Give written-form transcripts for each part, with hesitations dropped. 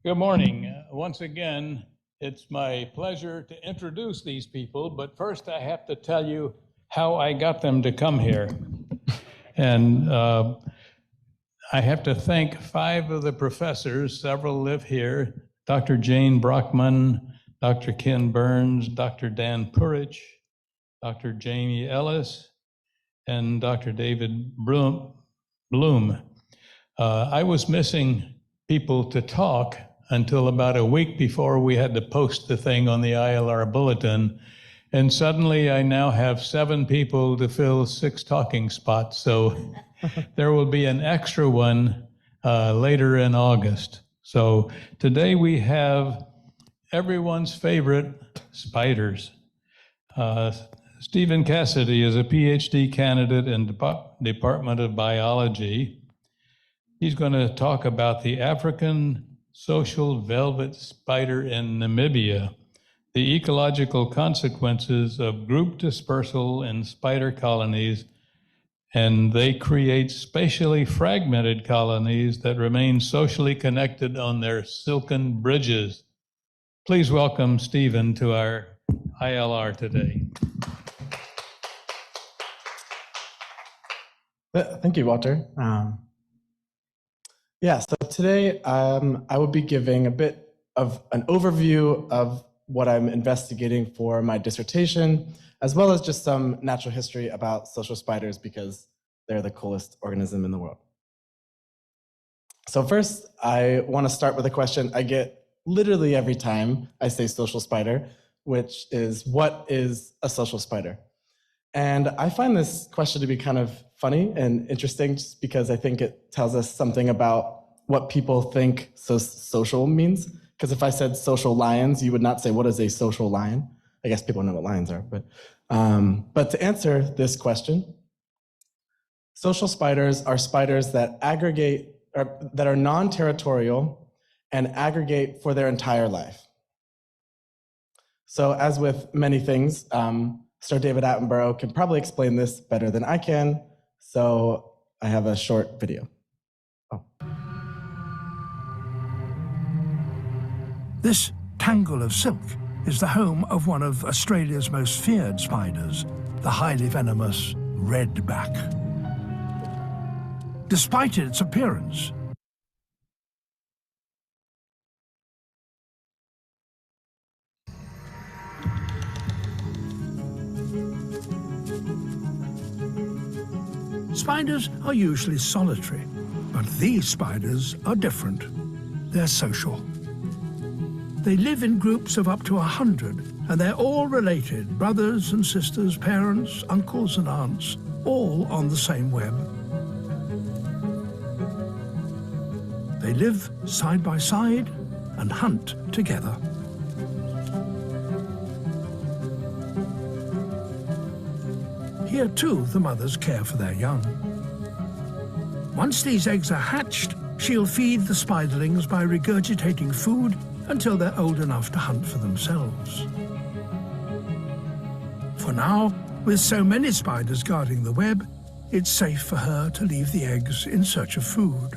Good morning. Once again, it's my pleasure to introduce these people, but first I have to tell you how I got them to come here. And I have to thank 5 of the professors, several live here, Dr. Jane Brockman, Dr. Ken Burns, Dr. Dan Purich, Dr. Jamie Ellis, and Dr. David Bloom. I was missing people to talk until about a week before we had to post the thing on the ILR bulletin. And suddenly I now have 7 people to fill 6 talking spots. So there will be an extra one later in August. So today we have everyone's favorite spiders. Stephen Cassidy is a PhD candidate in Department of Biology. He's going to talk about the African social velvet spider in Namibia, the ecological consequences of group dispersal in spider colonies, and they create spatially fragmented colonies that remain socially connected on their silken bridges. Please welcome Stephen to our ILR today. Thank you, Walter. So today I will be giving a bit of an overview of what I'm investigating for my dissertation, as well as just some natural history about social spiders because they're the coolest organism in the world. So first, I want to start with a question I get literally every time I say social spider, which is, what is a social spider? And I find this question to be kind of funny and interesting just because I think it tells us something about what people think social means. Because if I said social lions, you would not say, what is a social lion? I guess people know what lions are. But to answer this question, social spiders are spiders that aggregate, or that are non-territorial and aggregate for their entire life. So as with many things, Sir David Attenborough can probably explain this better than I can, so I have a short video. This tangle of silk is the home of one of Australia's most feared spiders, the highly venomous redback. Despite its appearance, spiders are usually solitary, but these spiders are different. They're social. They live in groups of up to 100, and they're all related, brothers and sisters, parents, uncles and aunts, all on the same web. They live side by side and hunt together. Here too, the mothers care for their young. Once these eggs are hatched, she'll feed the spiderlings by regurgitating food until they're old enough to hunt for themselves. For now, with so many spiders guarding the web, it's safe for her to leave the eggs in search of food.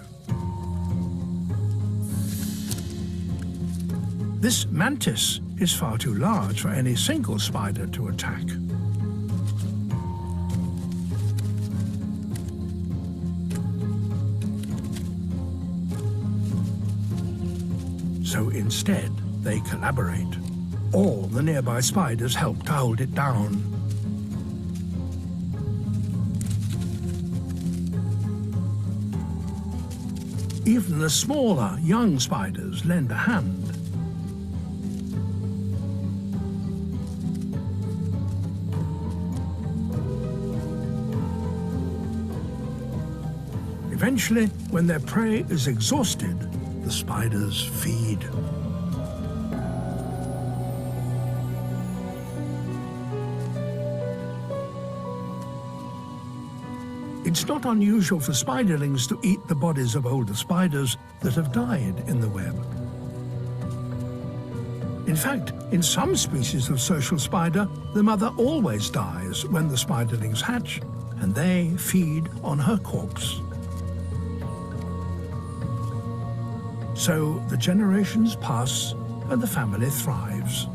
This mantis is far too large for any single spider to attack. So instead, they collaborate. All the nearby spiders help to hold it down. Even the smaller, young spiders lend a hand. Eventually, when their prey is exhausted, the spiders feed. It's not unusual for spiderlings to eat the bodies of older spiders that have died in the web. In fact, in some species of social spider, the mother always dies when the spiderlings hatch, and they feed on her corpse. So the generations pass and the family thrives.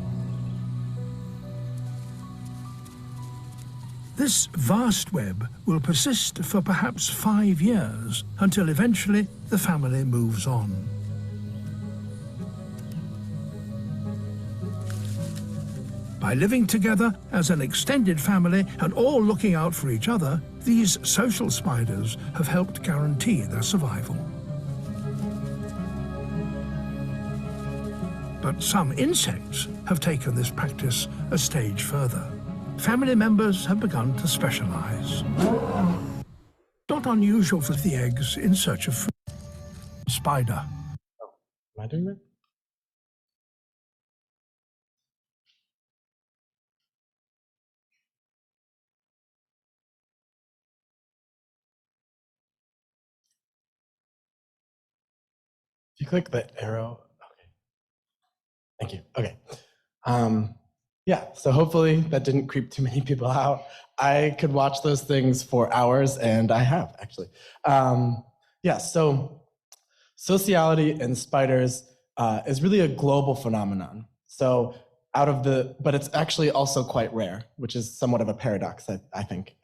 This vast web will persist for perhaps 5 years until eventually the family moves on. By living together as an extended family and all looking out for each other, these social spiders have helped guarantee their survival. But some insects have taken this practice a stage further. Family members have begun to specialize. Not unusual for the eggs in search of food. Spider. Am I doing that? If you click the arrow, okay. Thank you. Okay. Yeah, so hopefully that didn't creep too many people out. I could watch those things for hours, and I have, actually. Yeah, so sociality in spiders is really a global phenomenon. So but it's actually also quite rare, which is somewhat of a paradox, I think.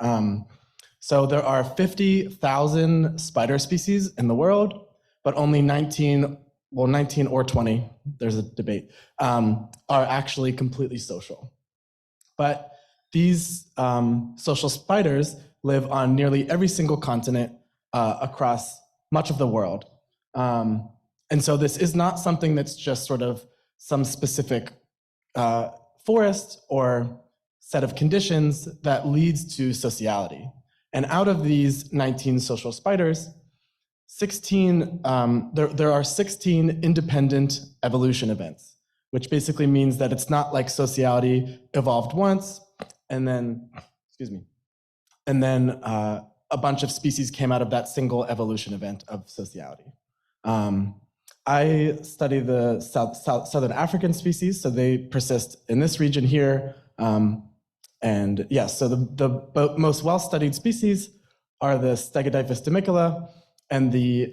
So there are 50,000 spider species in the world, but only 19 or 20, there's a debate, are actually completely social. But these social spiders live on nearly every single continent across much of the world. And so this is not something that's just sort of some specific forest or set of conditions that leads to sociality. And out of these 19 social spiders, there are 16 independent evolution events, which basically means that it's not like sociality evolved once and then, a bunch of species came out of that single evolution event of sociality. I study the Southern African species, so they persist in this region here. And yeah, so the most well-studied species are the Stegodiphyus demicola and the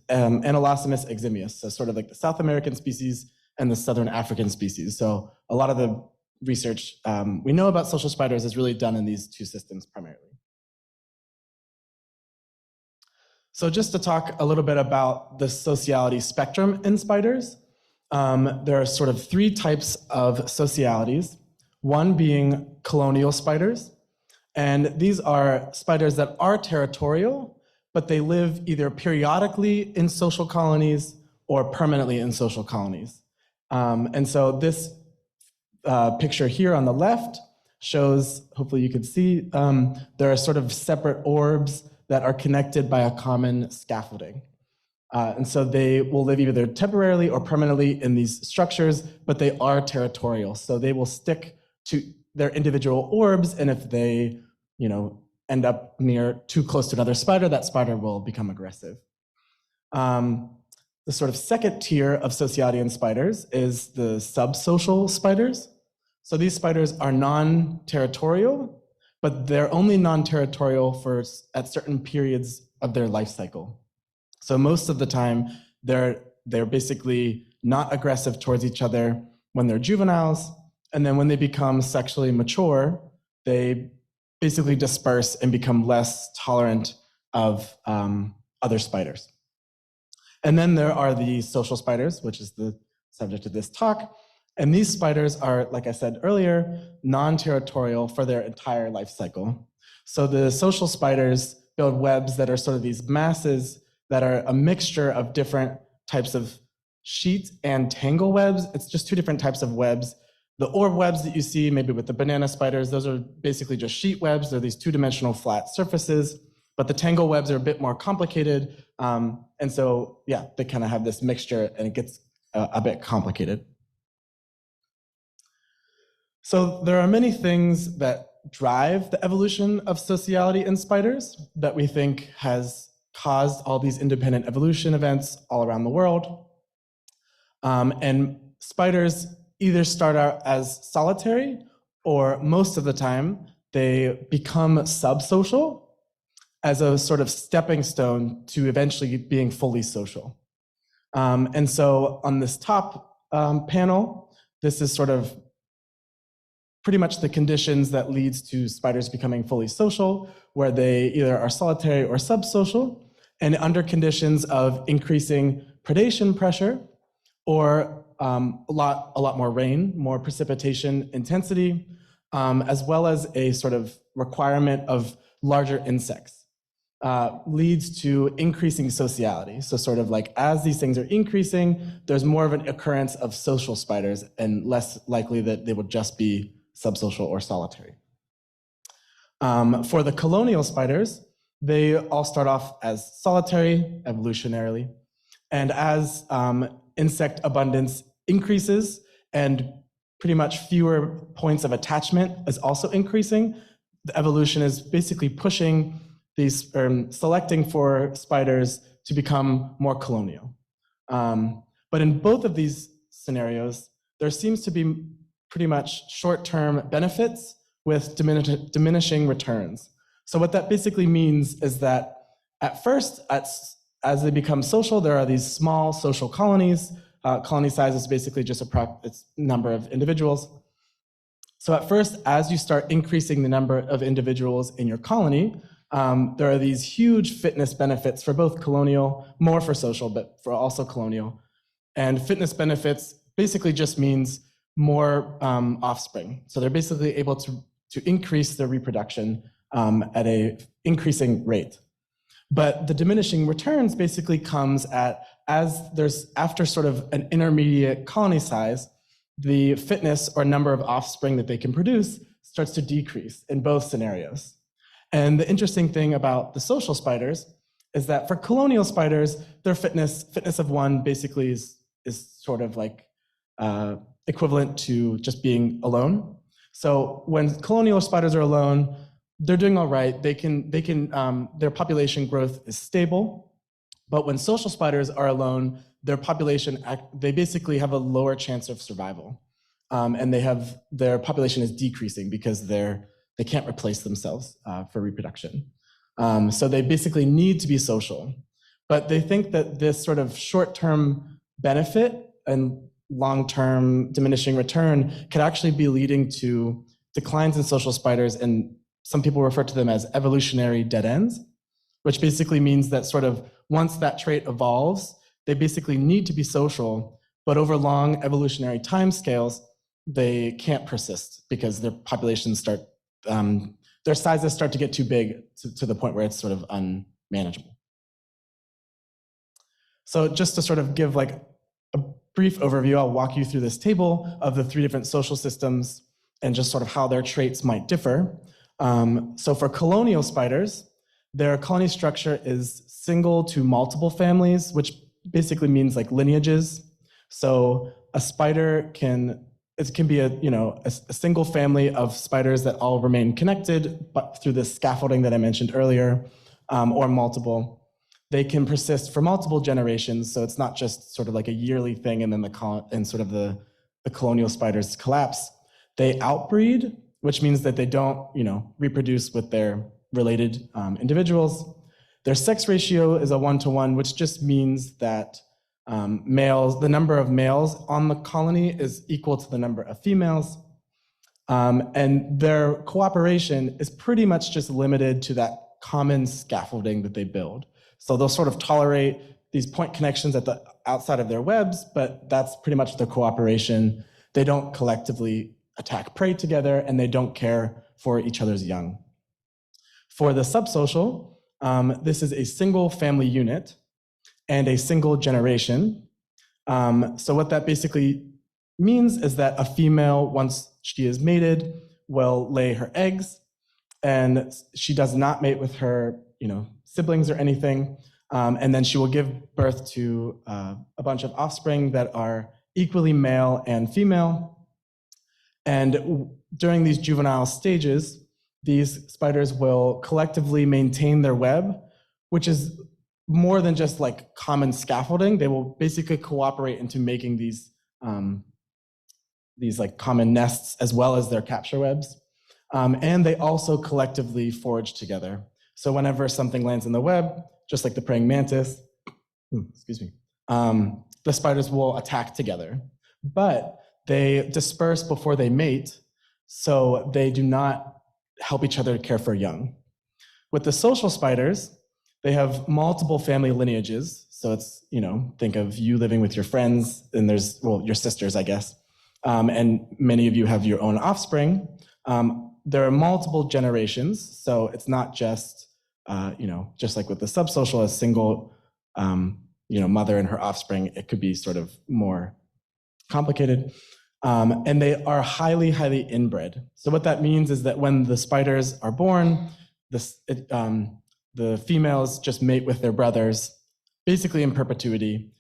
Anolosimus eximius, so sort of like the South American species and the Southern African species. So a lot of the research we know about social spiders is really done in these two systems primarily. So just to talk a little bit about the sociality spectrum in spiders, there are sort of 3 types of socialities, one being colonial spiders. And these are spiders that are territorial, but they live either periodically in social colonies or permanently in social colonies. And so this picture here on the left shows, hopefully you can see, there are sort of separate orbs that are connected by a common scaffolding. And so they will live either temporarily or permanently in these structures, but they are territorial. So they will stick to their individual orbs, and if they end up too close to another spider, that spider will become aggressive. The sort of second tier of sociality in spiders is the subsocial spiders. So these spiders are non-territorial, but they're only non-territorial at certain periods of their life cycle. So most of the time, they're basically not aggressive towards each other when they're juveniles, and then when they become sexually mature, they basically disperse and become less tolerant of other spiders. And then there are the social spiders, which is the subject of this talk. And these spiders are, like I said earlier, non-territorial for their entire life cycle. So the social spiders build webs that are sort of these masses that are a mixture of different types of sheet and tangle webs. It's just 2 different types of webs. The orb webs that you see, maybe with the banana spiders, those are basically just sheet webs. They're these 2-dimensional flat surfaces. But the tangle webs are a bit more complicated. And so, yeah, they kind of have this mixture, and it gets a bit complicated. So there are many things that drive the evolution of sociality in spiders that we think has caused all these independent evolution events all around the world. And spiders either start out as solitary, or most of the time, they become subsocial as a sort of stepping stone to eventually being fully social. And so on this top panel, this is sort of pretty much the conditions that leads to spiders becoming fully social, where they either are solitary or subsocial, and under conditions of increasing predation pressure or a lot more rain, more precipitation intensity, as well as a sort of requirement of larger insects, leads to increasing sociality. So sort of like as these things are increasing, there's more of an occurrence of social spiders and less likely that they would just be subsocial or solitary. For the colonial spiders, they all start off as solitary evolutionarily, and as insect abundance increases and pretty much fewer points of attachment is also increasing, the evolution is basically pushing these, selecting for spiders to become more colonial. But in both of these scenarios, there seems to be pretty much short-term benefits with diminishing returns. So what that basically means is that at first, as they become social, there are these small social colonies. Colony size is basically just it's number of individuals. So at first, as you start increasing the number of individuals in your colony, there are these huge fitness benefits for both colonial, more for social, but for also colonial. And fitness benefits basically just means more offspring. So they're basically able to increase their reproduction at a increasing rate. But the diminishing returns basically comes after sort of an intermediate colony size, the fitness or number of offspring that they can produce starts to decrease in both scenarios. And the interesting thing about the social spiders is that for colonial spiders, their fitness of one basically is sort of like equivalent to just being alone. So when colonial spiders are alone, they're doing all right. Their population growth is stable. But when social spiders are alone, their population, they basically have a lower chance of survival. And their population is decreasing because they can't replace themselves for reproduction. So they basically need to be social. But they think that this sort of short-term benefit and long-term diminishing return could actually be leading to declines in social spiders, and some people refer to them as evolutionary dead ends, which basically means that sort of once that trait evolves, they basically need to be social, but over long evolutionary timescales, they can't persist because their populations their sizes start to get too big to the point where it's sort of unmanageable. So just to sort of give like a brief overview, I'll walk you through this table of the 3 different social systems and just sort of how their traits might differ. So for colonial spiders, their colony structure is single to multiple families, which basically means like lineages. So a spider can be a single family of spiders that all remain connected, but through this scaffolding that I mentioned earlier, or multiple. They can persist for multiple generations, so it's not just sort of like a yearly thing and then the colonial spiders collapse. They outbreed, which means that they don't reproduce with their related individuals. Their sex ratio is a 1-to-1, which just means that the number of males on the colony is equal to the number of females. And their cooperation is pretty much just limited to that common scaffolding that they build. So they'll sort of tolerate these point connections at the outside of their webs, but that's pretty much their cooperation. They don't collectively attack prey together, and they don't care for each other's young. For the subsocial, this is a single family unit and a single generation. So what that basically means is that a female, once she is mated, will lay her eggs, and she does not mate with her siblings or anything, and then she will give birth to a bunch of offspring that are equally male and female. And during these juvenile stages, these spiders will collectively maintain their web, which is more than just like common scaffolding. They will basically cooperate into making these like common nests as well as their capture webs. And they also collectively forage together. So whenever something lands in the web, just like the praying mantis, the spiders will attack together. But they disperse before they mate, so they do not help each other care for young. With the social spiders, they have multiple family lineages. So it's, think of you living with your friends, and there's, your sisters, I guess. And many of you have your own offspring. There are multiple generations, so it's not just, just like with the subsocial, a single, mother and her offspring. It could be sort of more complicated. And they are highly, highly inbred. So what that means is that when the spiders are born, the females just mate with their brothers, basically in perpetuity.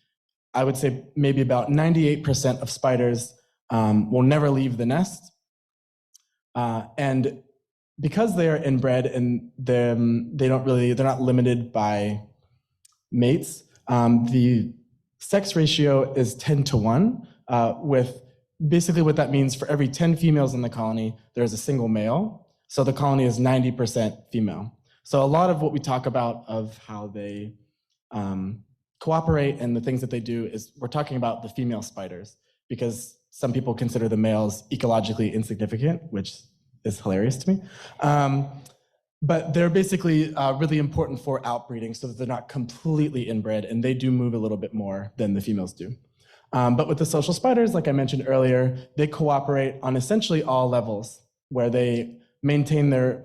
I would say maybe about 98% of spiders will never leave the nest. And because they are inbred and they're not limited by mates, the sex ratio is 10-1, with basically what that means for every 10 females in the colony, there's a single male. So the colony is 90% female. So a lot of what we talk about of how they cooperate and the things that they do is we're talking about the female spiders, because some people consider the males ecologically insignificant, which is hilarious to me. But they're basically really important for outbreeding so that they're not completely inbred, and they do move a little bit more than the females do. But with the social spiders, like I mentioned earlier, they cooperate on essentially all levels, where they maintain their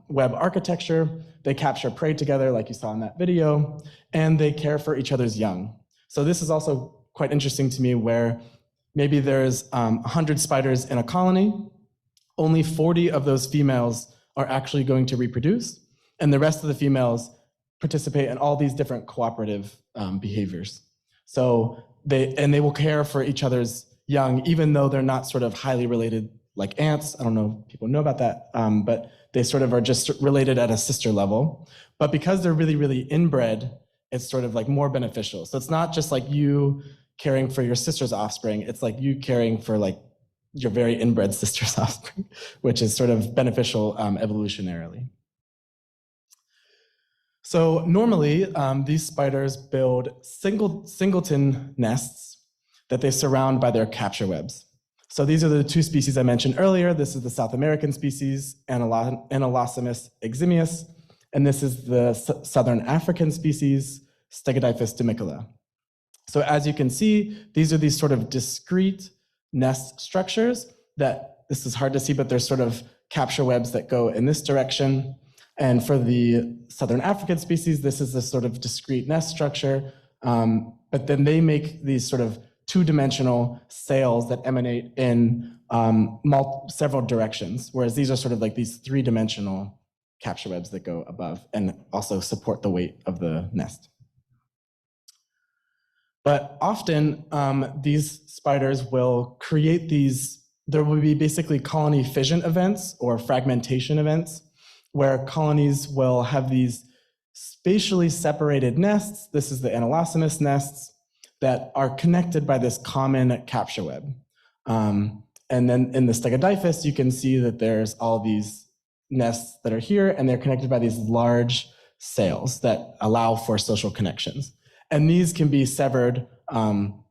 web architecture, they capture prey together like you saw in that video, and they care for each other's young. So this is also quite interesting to me, where maybe there's 100 spiders in a colony, only 40 of those females are actually going to reproduce, and the rest of the females participate in all these different cooperative behaviors. So they will care for each other's young, even though they're not sort of highly related like ants. I don't know if people know about that, but they sort of are just related at a sister level. But because they're really, really inbred, it's sort of like more beneficial. So it's not just like you caring for your sister's offspring, it's like you caring for like your very inbred sister's offspring, which is sort of beneficial evolutionarily. So normally, these spiders build singleton nests that they surround by their capture webs. So these are the two species I mentioned earlier. This is the South American species, Anolosomus eximius, and this is the Southern African species, Stegodiphyus demicola. So as you can see, these are these sort of discrete nest structures that, this is hard to see, but there's sort of capture webs that go in this direction. And for the Southern African species, this is a sort of discrete nest structure, but then they make these sort of two-dimensional sails that emanate in several directions, whereas these are sort of like these three-dimensional capture webs that go above and also support the weight of the nest. But often these spiders will create these, there will be basically colony fission events or fragmentation events, where colonies will have these spatially separated nests. This is the Anolosomus nests that are connected by this common capture web. And then in the Stegodiphyus, you can see that there's all these nests that are here, and they're connected by these large sails that allow for social connections. And these can be severed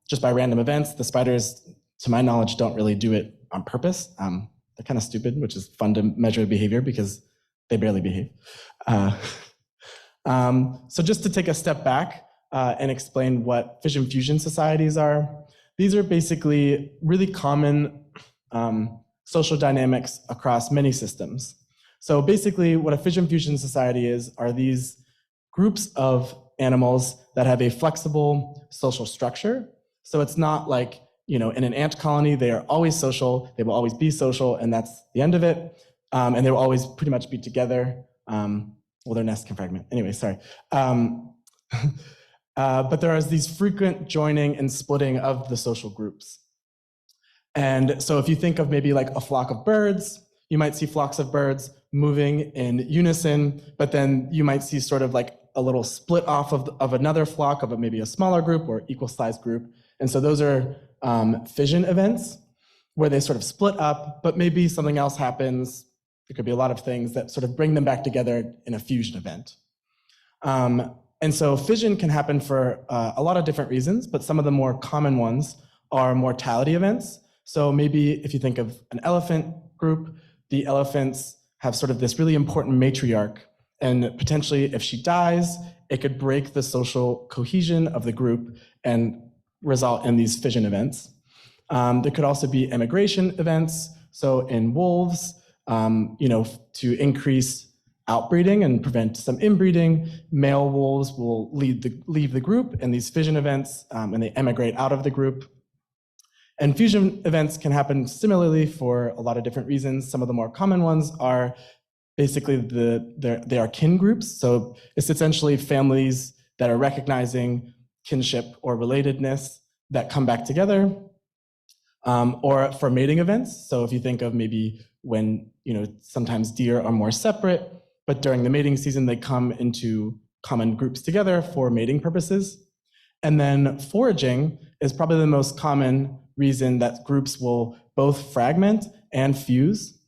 just by random events. The spiders, to my knowledge, don't really do it on purpose. They're kind of stupid, which is fun to measure behavior because they barely behave. So just to take a step back and explain what fission-fusion societies are, these are basically really common social dynamics across many systems. So basically what a fission-fusion society are these groups of animals that have a flexible social structure. So it's not like, in an ant colony, they are always social, they will always be social, and that's the end of it. And they will always pretty much be together. Well, their nests can fragment. Anyway, sorry. But there is these frequent joining and splitting of the social groups. And so if you think of maybe like a flock of birds, you might see flocks of birds moving in unison, but then you might see sort of like a little split off of another flock of maybe a smaller group or equal sized group. And so those are fission events where they sort of split up, but maybe something else happens. There could be a lot of things that sort of bring them back together in a fusion event. And so fission can happen for a lot of different reasons, but some of the more common ones are mortality events. So maybe if you think of an elephant group, the elephants have sort of this really important matriarch, and potentially if she dies, it could break the social cohesion of the group and result in these fission events. There could also be emigration events. So in wolves, to increase outbreeding and prevent some inbreeding, male wolves will leave the group in these fission events, and they emigrate out of the group. And fusion events can happen similarly for a lot of different reasons. Some of the more common ones are basically they are kin groups. So it's essentially families that are recognizing kinship or relatedness that come back together, or for mating events. So if you think of maybe when, sometimes deer are more separate, but during the mating season, they come into common groups together for mating purposes. And then foraging is probably the most common reason that groups will both fragment and fuse.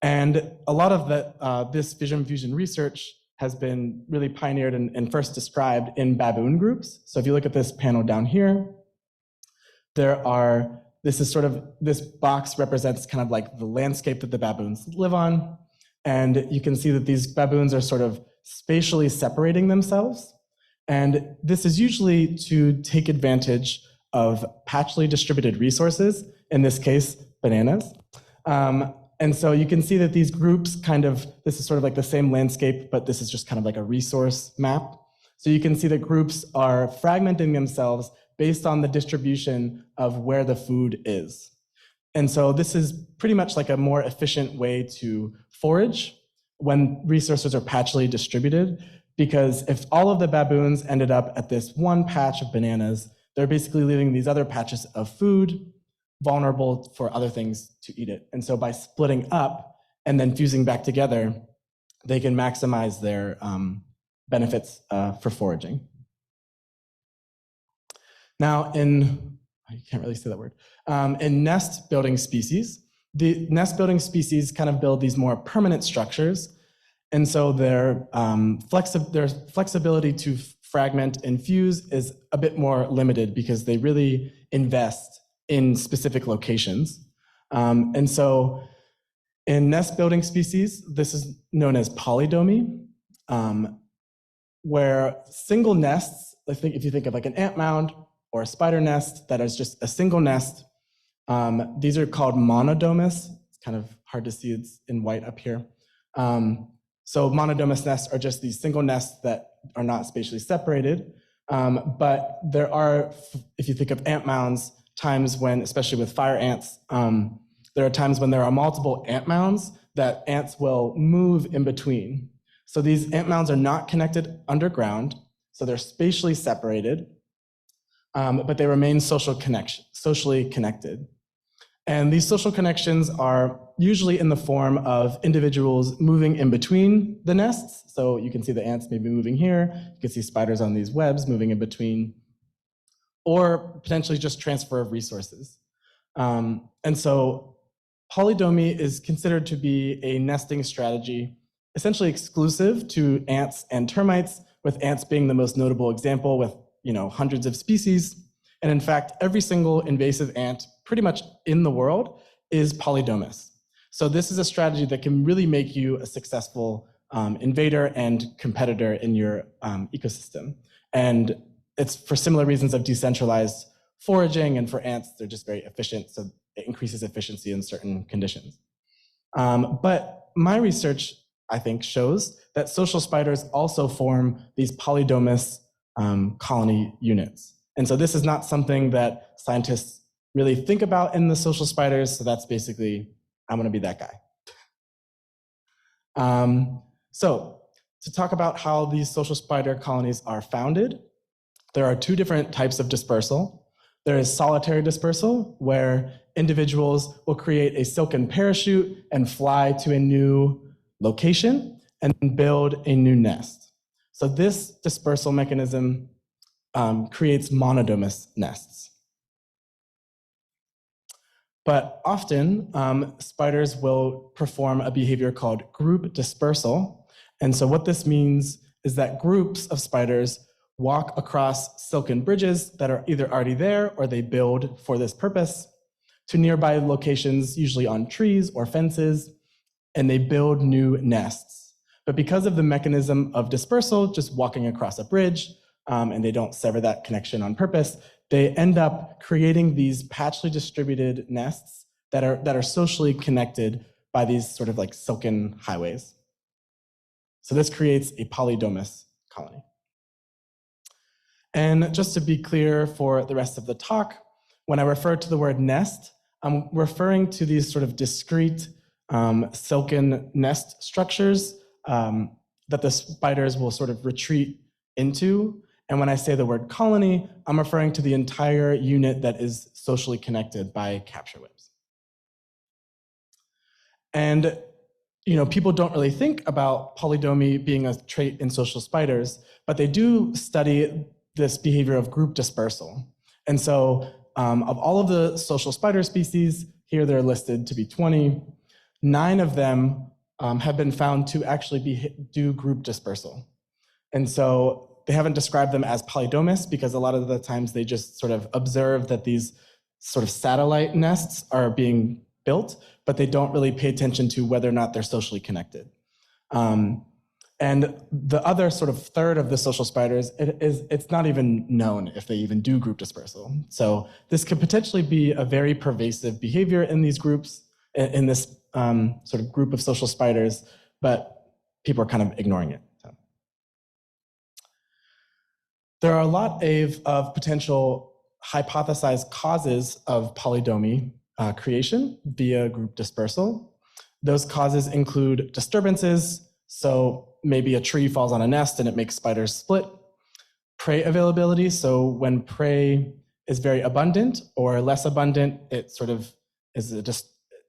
And a lot of this fission fusion research has been really pioneered and first described in baboon groups. So if you look at this panel down here, this box represents kind of like the landscape that the baboons live on. And you can see that these baboons are sort of spatially separating themselves. And this is usually to take advantage of patchily distributed resources, in this case, bananas. And so you can see that these groups this is sort of like the same landscape, but this is just kind of like a resource map. So you can see that groups are fragmenting themselves based on the distribution of where the food is. And so this is pretty much like a more efficient way to forage when resources are patchily distributed, because if all of the baboons ended up at this one patch of bananas, they're basically leaving these other patches of food vulnerable for other things to eat it. And so by splitting up and then fusing back together, they can maximize their benefits for foraging. Now, I can't really say that word. In nest building species, the nest building species kind of build these more permanent structures. And so their flexibility to fragment and fuse is a bit more limited because they really invest in specific locations. And so in nest building species, this is known as polydomy, where single nests, if you think of like an ant mound or a spider nest that is just a single nest, these are called monodomous. It's kind of hard to see, it's in white up here. So monodomous nests are just these single nests that are not spatially separated. But there are, if you think of ant mounds, times when, especially with fire ants, there are times when there are multiple ant mounds that ants will move in between. So these ant mounds are not connected underground, so they're spatially separated, but they remain socially connected. And these social connections are usually in the form of individuals moving in between the nests. So you can see the ants maybe moving here, you can see spiders on these webs moving in between, or potentially just transfer of resources. And so polydomy is considered to be a nesting strategy essentially exclusive to ants and termites, with ants being the most notable example with hundreds of species. And in fact, every single invasive ant pretty much in the world is polydomous. So this is a strategy that can really make you a successful invader and competitor in your ecosystem. And it's for similar reasons of decentralized foraging, and for ants, they're just very efficient, so it increases efficiency in certain conditions. But my research, I think, shows that social spiders also form these polydomous colony units. And so this is not something that scientists really think about in the social spiders, so that's basically, I'm gonna be that guy. So to talk about how these social spider colonies are founded, there are two different types of dispersal. There is solitary dispersal, where individuals will create a silken parachute and fly to a new location and build a new nest. So this dispersal mechanism creates monodomous nests. But often, spiders will perform a behavior called group dispersal. And so what this means is that groups of spiders walk across silken bridges that are either already there or they build for this purpose to nearby locations, usually on trees or fences, and they build new nests. But because of the mechanism of dispersal, just walking across a bridge, and they don't sever that connection on purpose, they end up creating these patchily distributed nests that are socially connected by these sort of like silken highways. So this creates a polydomous colony. And just to be clear for the rest of the talk, when I refer to the word nest, I'm referring to these sort of discrete silken nest structures that the spiders will sort of retreat into. And when I say the word colony, I'm referring to the entire unit that is socially connected by capture webs. And people don't really think about polydomy being a trait in social spiders, but they do study this behavior of group dispersal. And so of all of the social spider species, here they're listed to be 20, 9 of them have been found to actually do group dispersal. And so they haven't described them as polydomous because a lot of the times they just sort of observe that these sort of satellite nests are being built, but they don't really pay attention to whether or not they're socially connected. And the other sort of third of the social spiders, it's not even known if they even do group dispersal. So this could potentially be a very pervasive behavior in these groups, in this sort of group of social spiders, but people are kind of ignoring it. So. There are a lot of potential hypothesized causes of polydomy creation via group dispersal. Those causes include disturbances, so maybe a tree falls on a nest and it makes spiders split. Prey availability, so when prey is very abundant or less abundant, it sort of is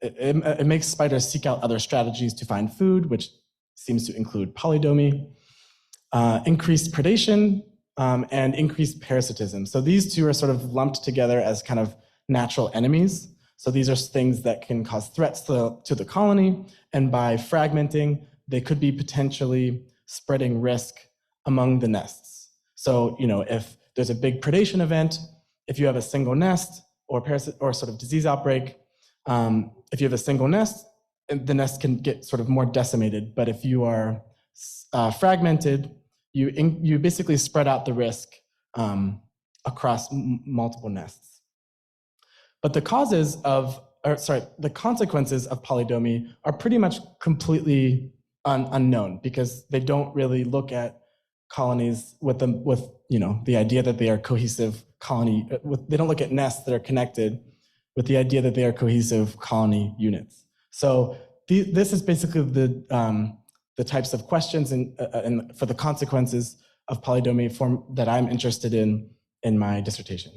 it makes spiders seek out other strategies to find food, which seems to include polydomy. Increased predation and increased parasitism. So these two are sort of lumped together as kind of natural enemies. So these are things that can cause threats to the colony, and by fragmenting, they could be potentially spreading risk among the nests. So, if there's a big predation event, if you have a single nest or parasite or sort of disease outbreak, if you have a single nest, the nest can get sort of more decimated. But if you are fragmented, you basically spread out the risk across multiple nests. But the consequences of polydomy are pretty much completely unknown because they don't really look at colonies with the idea that they are cohesive colony. They don't look at nests that are connected with the idea that they are cohesive colony units. So this is basically the types of questions and for the consequences of polydomy that I'm interested in my dissertation.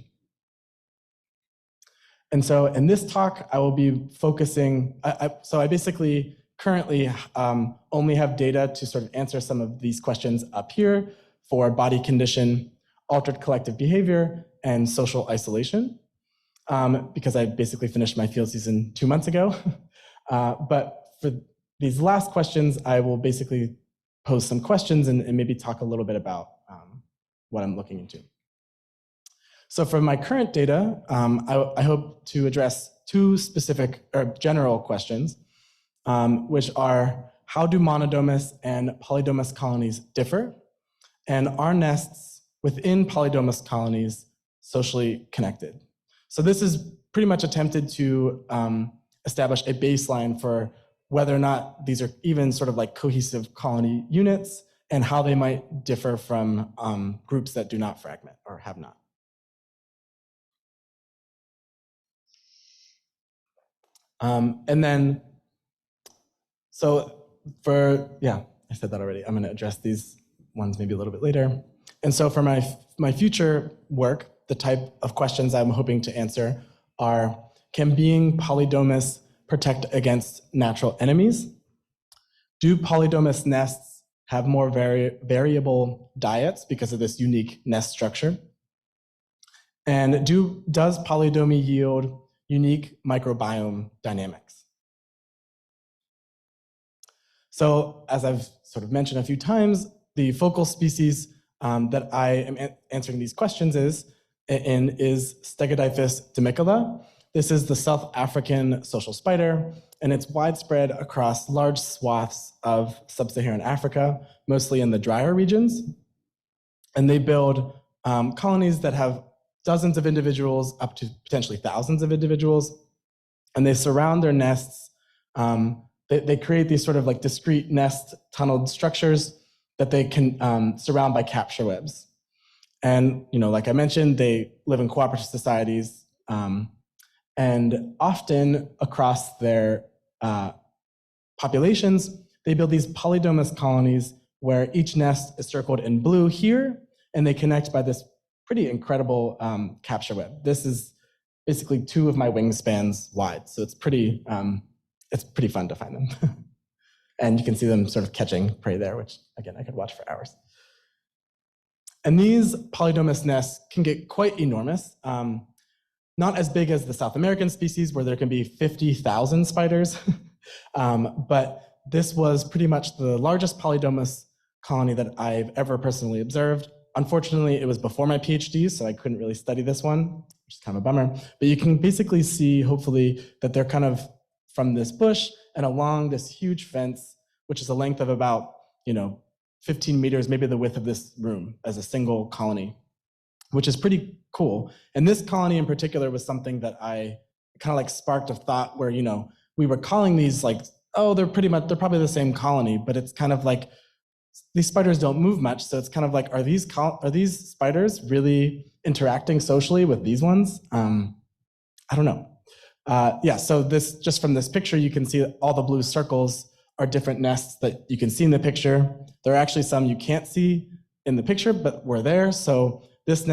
And so in this talk, I will be focusing, so I basically currently only have data to sort of answer some of these questions up here for body condition, altered collective behavior, and social isolation, because I basically finished my field season 2 months ago. But for these last questions, I will basically pose some questions and maybe talk a little bit about what I'm looking into. So for my current data, I hope to address 2 specific or general questions, which are how do monodomous and polydomous colonies differ? And are nests within polydomous colonies socially connected? So this is pretty much attempted to establish a baseline for whether or not these are even sort of like cohesive colony units and how they might differ from groups that do not fragment or have not. And then, so I said that already. I'm going to address these ones maybe a little bit later. And so for my future work, the type of questions I'm hoping to answer are, can being polydomous protect against natural enemies? Do polydomous nests have more variable diets because of this unique nest structure? And does polydomy yield unique microbiome dynamics? So as I've sort of mentioned a few times, the focal species that I am answering these questions is Stegodiphyus demicola. This is the South African social spider, and it's widespread across large swaths of sub-Saharan Africa, mostly in the drier regions. And they build colonies that have dozens of individuals, up to potentially thousands of individuals, and they surround their nests. They create these sort of like discrete nest tunneled structures that they can surround by capture webs. And like I mentioned, they live in cooperative societies, and often across their populations, they build these polydomous colonies where each nest is circled in blue here, and they connect by this pretty incredible capture web. This is basically 2 of my wingspans wide, so it's pretty fun to find them. And you can see them sort of catching prey there, which again, I could watch for hours. And these polydomous nests can get quite enormous. Not as big as the South American species where there can be 50,000 spiders, but this was pretty much the largest polydomous colony that I've ever personally observed. Unfortunately, it was before my PhD, so I couldn't really study this one, which is kind of a bummer. But you can basically see, hopefully, that they're kind of from this bush and along this huge fence, which is a length of about 15 meters, maybe the width of this room as a single colony, which is pretty cool. And this colony in particular was something that I kind of like sparked a thought where, we were calling these like, oh, they're probably the same colony, but it's kind of like, these spiders don't move much. So it's kind of like, are these spiders really interacting socially with these ones? I don't know. Yeah, so just from this picture, you can see that all the blue circles are different nests that you can see in the picture. There are actually some you can't see in the picture, but were there. So this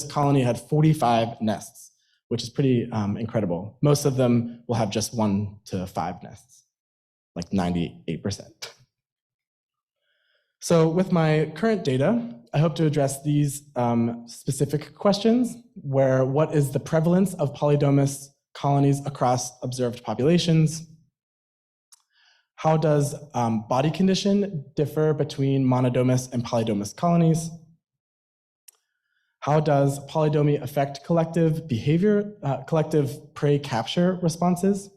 colony had 45 nests, which is pretty incredible. Most of them will have just 1 to 5 nests, like 98%. So with my current data, I hope to address these specific questions, where what is the prevalence of polydomous colonies across observed populations? How does body condition differ between monodomous and polydomous colonies? How does polydomy affect collective behavior, collective prey capture responses?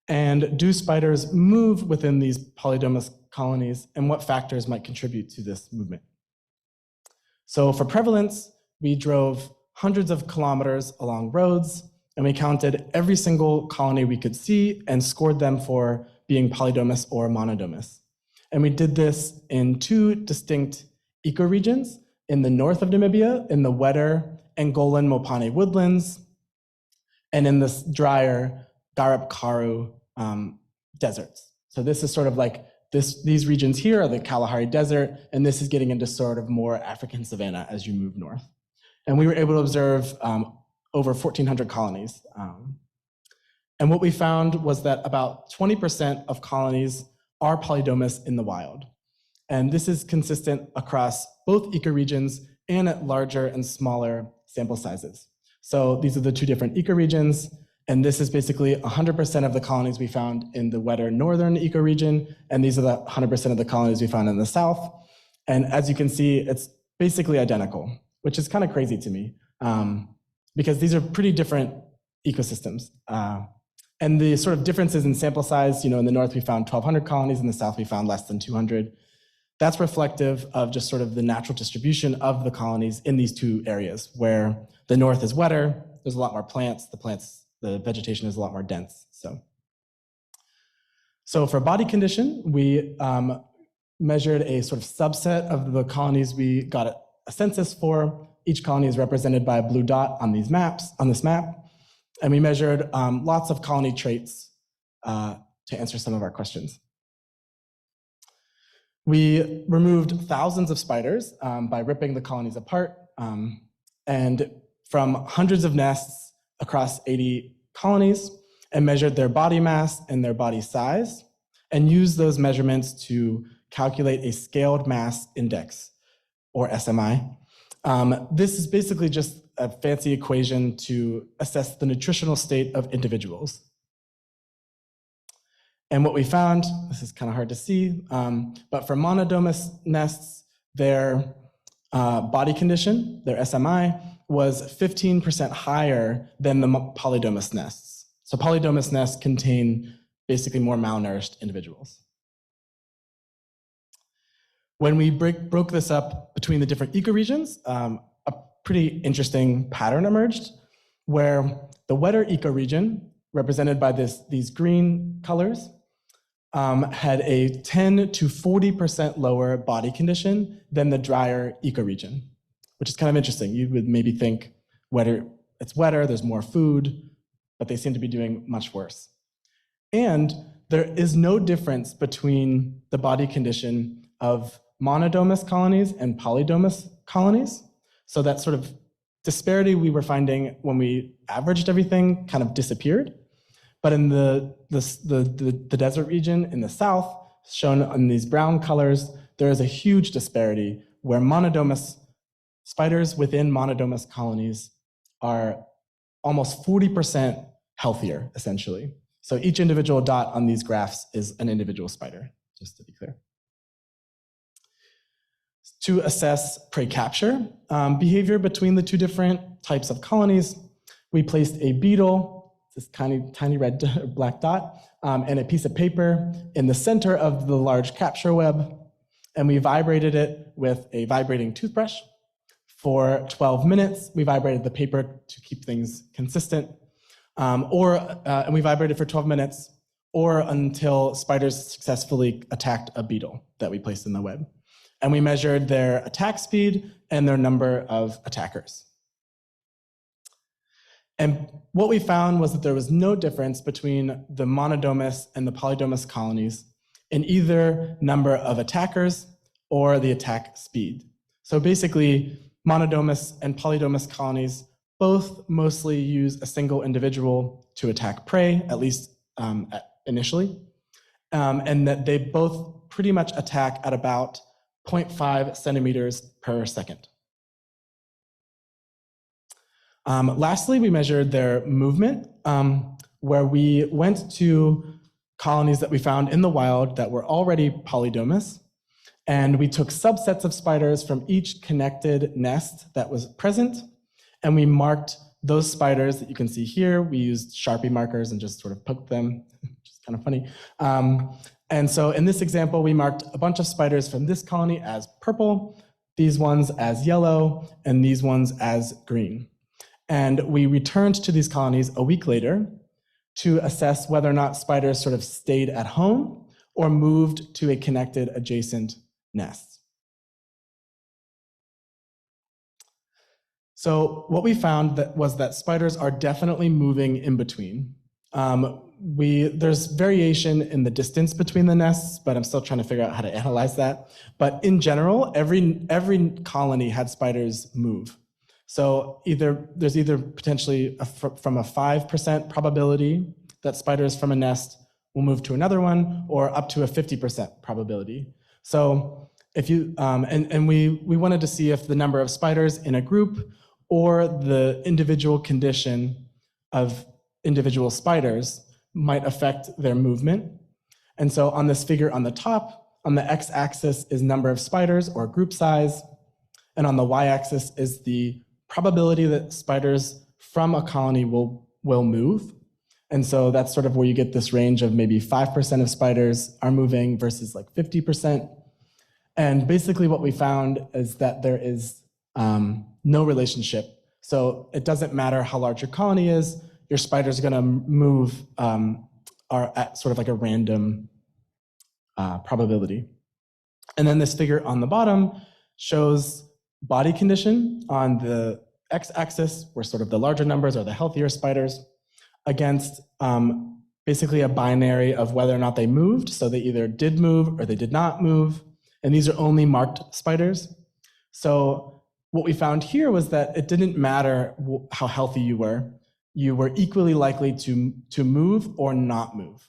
And do spiders move within these polydomous colonies, and what factors might contribute to this movement? So for prevalence, we drove hundreds of kilometers along roads, and we counted every single colony we could see and scored them for being polydomous or monodomous. And we did this in 2 distinct ecoregions, in the north of Namibia, in the wetter Angolan Mopane woodlands, and in this drier Garip Karu deserts. So this is sort of like, these regions here are the Kalahari Desert, and this is getting into sort of more African savanna as you move north. And we were able to observe over 1,400 colonies. And what we found was that about 20% of colonies are polydomous in the wild. And this is consistent across both ecoregions and at larger and smaller sample sizes. So these are the 2 different ecoregions, and this is basically 100% of the colonies we found in the wetter northern ecoregion, and these are the 100% of the colonies we found in the south. And as you can see, it's basically identical, which is kind of crazy to me, because these are pretty different ecosystems. And the sort of differences in sample size, in the north we found 1,200 colonies, in the south we found less than 200. That's reflective of just sort of the natural distribution of the colonies in these 2 areas, where the north is wetter, there's a lot more plants, the vegetation is a lot more dense. So for body condition, we measured a sort of subset of the colonies we got a census for. Each colony is represented by a blue dot on this map. And we measured lots of colony traits to answer some of our questions. We removed thousands of spiders by ripping the colonies apart, and from hundreds of nests across 80 colonies, and measured their body mass and their body size, and used those measurements to calculate a scaled mass index, or SMI. This is basically just a fancy equation to assess the nutritional state of individuals. And what we found, this is kind of hard to see, but for monodomous nests, their body condition, their SMI, was 15% higher than the polydomous nests. So polydomous nests contain basically more malnourished individuals. When we broke this up between the different ecoregions, a pretty interesting pattern emerged, where the wetter ecoregion, represented by these green colors, had a 10 to 40% lower body condition than the drier ecoregion, which is kind of interesting. You would maybe think it's wetter, there's more food, but they seem to be doing much worse. And there is no difference between the body condition of monodomous colonies and polydomous colonies. So that sort of disparity we were finding when we averaged everything kind of disappeared. But in the desert region in the south, shown in these brown colors, there is a huge disparity where monodomous spiders within monodomous colonies are almost 40% healthier, essentially. So each individual dot on these graphs is an individual spider, just to be clear. To assess prey capture behavior between the two different types of colonies, we placed a beetle, this tiny red black dot, and a piece of paper in the center of the large capture web, and we vibrated it with a vibrating toothbrush. For 12 minutes, we vibrated the paper to keep things consistent, and we vibrated for 12 minutes or until spiders successfully attacked a beetle that we placed in the web. And we measured their attack speed and their number of attackers. And what we found was that there was no difference between the monodomous and the polydomous colonies in either number of attackers or the attack speed. So basically, monodomous and polydomous colonies both mostly use a single individual to attack prey, at least initially, and that they both pretty much attack at about 0.5 centimeters per second. Lastly, we measured their movement, where we went to colonies that we found in the wild that were already polydomous, and we took subsets of spiders from each connected nest that was present, and we marked those spiders that you can see here. We used Sharpie markers and just sort of poked them, which is kind of funny. And so in this example, we marked a bunch of spiders from this colony as purple, these ones as yellow, and these ones as green. And we returned to these colonies a week later to assess whether or not spiders sort of stayed at home or moved to a connected adjacent nest. So what we found was that spiders are definitely moving in between. There's variation in the distance between the nests, but I'm still trying to figure out how to analyze that. But in general, every colony had spiders move. So there's either potentially from a 5% probability that spiders from a nest will move to another one, or up to a 50% probability. So if you we wanted to see if the number of spiders in a group or the individual condition of individual spiders might affect their movement. And so on this figure on the top, on the x-axis is number of spiders or group size, and on the y-axis is the probability that spiders from a colony will move. And so that's sort of where you get this range of maybe 5% of spiders are moving versus like 50%. And basically what we found is that there is no relationship. So it doesn't matter how large your colony is, your spiders are gonna move are at sort of like a random probability. And then this figure on the bottom shows body condition on the x-axis, where sort of the larger numbers are the healthier spiders, against basically a binary of whether or not they moved. So they either did move or they did not move. And these are only marked spiders. So what we found here was that it didn't matter how healthy you were equally likely to move or not move.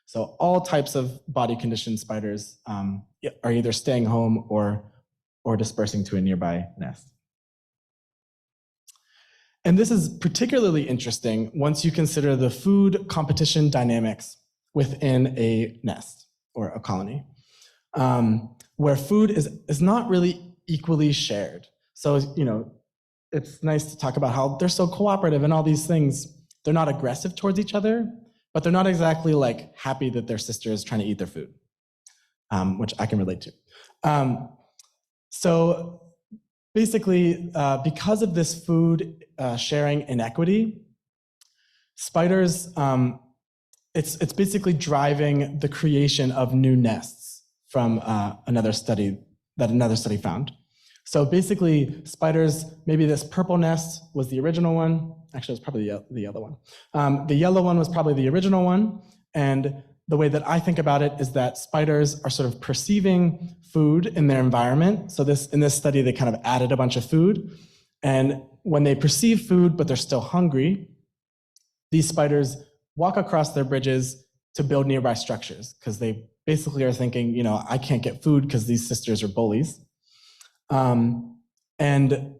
So all types of body condition spiders are either staying home or dispersing to a nearby nest. And this is particularly interesting once you consider the food competition dynamics within a nest or a colony, where food is not really equally shared. So, it's nice to talk about how they're so cooperative and all these things. They're not aggressive towards each other, but they're not exactly like happy that their sister is trying to eat their food, which I can relate to. So basically, because of this food sharing inequity, spiders, it's basically driving the creation of new nests from another study found. So basically, spiders, maybe this purple nest was the original one. Actually, it was probably the other one. The yellow one was probably the original one. And the way that I think about it is that spiders are sort of perceiving food in their environment. So in this study, they kind of added a bunch of food. And when they perceive food, but they're still hungry, these spiders walk across their bridges to build nearby structures, because they basically are thinking, I can't get food because these sisters are bullies. And